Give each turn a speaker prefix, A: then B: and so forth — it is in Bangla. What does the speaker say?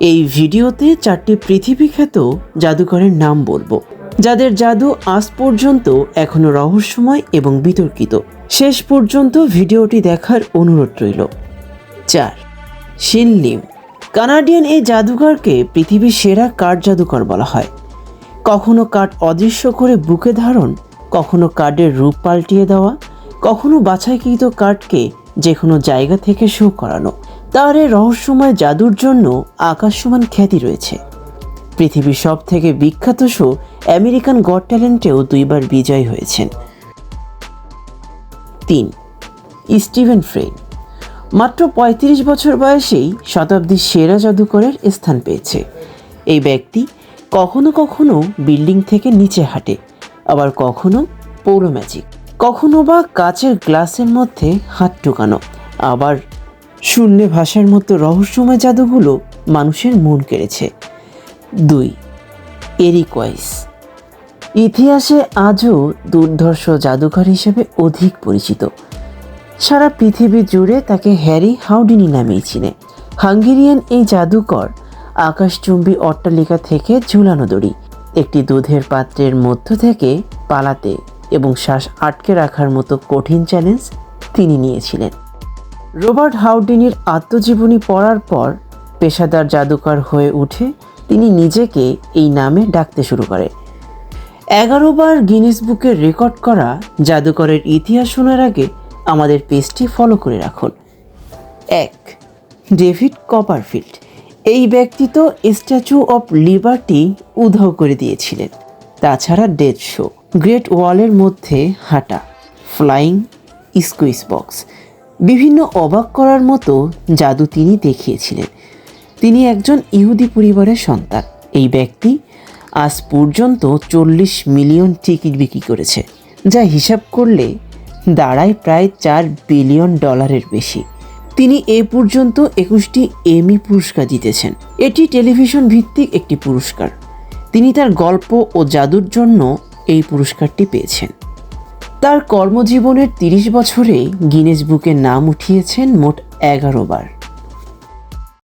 A: এই ভিডিওতে 4টি পৃথিবীখ্যাত জাদুকরের নাম বলবো, যাদের জাদু আজ পর্যন্ত এখনো রহস্যময় এবং বিতর্কিত। শেষ পর্যন্ত ভিডিওটি দেখার অনুরোধ রইল। 4. শিন লিম। কানাডিয়ান এই জাদুকরকে পৃথিবীর সেরা কার্ড জাদুকর বলা হয়। কখনো কার্ড অদৃশ্য করে বুকে ধারণ, কখনো কার্ডের রূপ পাল্টিয়ে দেওয়া, কখনো বাছাইকৃত কার্ডকে যে কোনো জায়গা থেকে শো করানো। তার এই রহস্যময় জাদুর জন্য আকাশসমান খ্যাতি রয়েছে। পৃথিবীর সব থেকে বিখ্যাত শো আমেরিকান গট ট্যালেন্টেও 2বার বিজয়ী হয়েছেন। 3. স্টিভেন ফ্রে। মাত্র 35 বছর বয়সেই শতাব্দীর সেরা জাদুকরের স্থান পেয়েছে। এই ব্যক্তি কখনো কখনো বিল্ডিং থেকে নিচে হাঁটে, আবার কখনো পৌর ম্যাজিক, কখনো বা কাচের গ্লাসের মধ্যে হাত ঢুকানো, আবার শূন্য ভাষার মতো রহস্যময় জাদুগুলো মানুষের মন কেড়েছে। 2. Eric wise. ইতিহাসে আজও দুর্ধর্ষ জাদুকর হিসেবে অধিক পরিচিত। সারা পৃথিবী জুড়ে তাকে হ্যারি হাউডিনি নামেই চিনে। হাঙ্গেরিয়ান এই জাদুকর আকাশচুম্বী অট্টালিকা থেকে ঝুলানো দড়ি, একটি দুধের পাত্রের মধ্য থেকে পালাতে এবং শ্বাস আটকে রাখার মতো কঠিন চ্যালেঞ্জ তিনি নিয়েছিলেন। রবার্ট হাউডিনির আত্মজীবনী পড়ার পর পেশাদার জাদুকর হয়ে উঠে তিনি নিজেকে এই নামে ডাকতে শুরু করে। 11 বার গিনেস বুকে রেকর্ড করা জাদুকরের ইতিহাস শোনার আগে আমাদের পেজটি ফলো করে রাখুন। 1. David Copperfield. এই ব্যক্তি তো স্ট্যাচু অফ লিবার্টি উধাও করে দিয়েছিলেন। তাছাড়া ডেথ শো, গ্রেট ওয়ালের মধ্যে হাঁটা, ফ্লাইং স্কুইজ বক্স, বিভিন্ন অবাক করার মতো জাদু তিনি দেখিয়েছিলেন। তিনি একজন ইহুদি পরিবারের সন্তান। এই ব্যক্তি আজ পর্যন্ত 40 মিলিয়ন টিকিট বিক্রি করেছে, যা হিসাব করলে দাঁড়ায় প্রায় $4 বিলিয়ন বেশি। তিনি এ পর্যন্ত 21টি এমি পুরস্কার জিতেছেন। এটি টেলিভিশন ভিত্তিক একটি পুরস্কার। তিনি তার গল্প ও জাদুর জন্য এই পুরস্কারটি পেয়েছেন। তার কর্মজীবনের 30 বছরে গিনেস বুকে নাম উঠিয়েছেন মোট 11 বার।